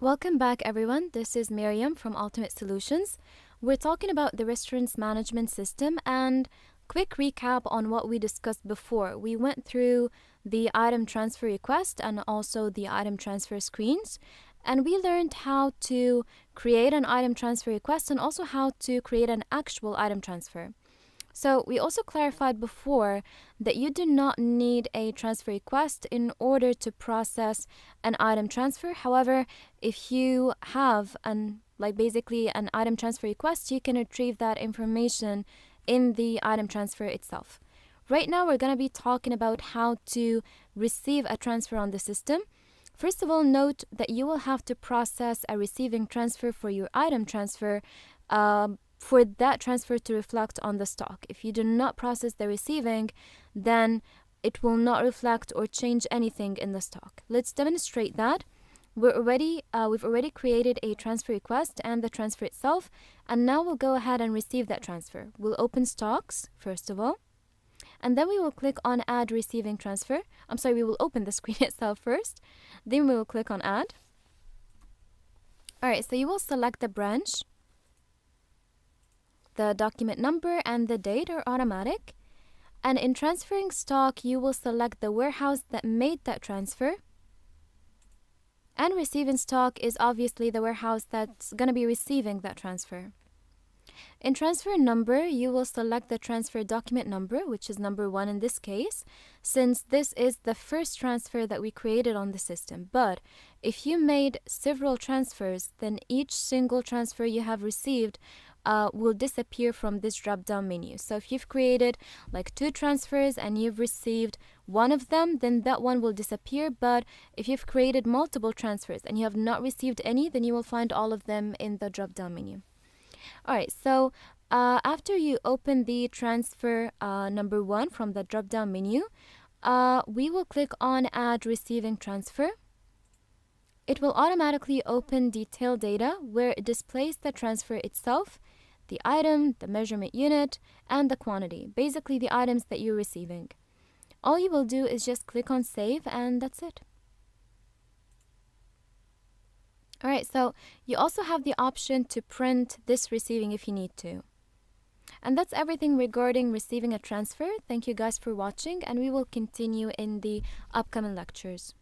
Welcome back, everyone. This is Miriam from Ultimate Solutions. We're talking about the restaurant's management system, and quick recap on what we discussed before. We went through the item transfer request and also the item transfer screens, and we learned how to create an item transfer request and also how to create an actual item transfer. So we also clarified before that you do not need a transfer request in order to process an item transfer. However, if you have basically an item transfer request, you can retrieve that information in the item transfer itself. Right now, we're going to be talking about how to receive a transfer on the system. First of all, note that you will have to process a receiving transfer for your item transfer for that transfer to reflect on the stock. If you do not process the receiving, then it will not reflect or change anything in the stock. Let's demonstrate that. We've already created a transfer request and the transfer itself, and now we'll go ahead and receive that transfer. We'll open stocks first of all, and then we will click on add receiving transfer. We will open the screen itself first, then we will click on add. Alright, so you will select the branch. The document number and the date are automatic. And in transferring stock, you will select the warehouse that made that transfer. And receiving stock is obviously the warehouse that's going to be receiving that transfer. In transfer number, you will select the transfer document number, which is number 1 in this case, since this is the first transfer that we created on the system. But if you made several transfers, then each single transfer you have received will disappear from this drop-down menu. So if you've created like 2 transfers and you've received one of them, then that one will disappear. But if you've created multiple transfers and you have not received any, then you will find all of them in the drop-down menu. Alright, so after you open the transfer number 1 from the drop-down menu, we will click on add receiving transfer. It will automatically open detailed data where it displays the transfer itself, the item, the measurement unit, and the quantity, basically the items that you're receiving. All you will do is just click on save, and that's it. Alright, so you also have the option to print this receiving if you need to. And that's everything regarding receiving a transfer. Thank you guys for watching, and we will continue in the upcoming lectures.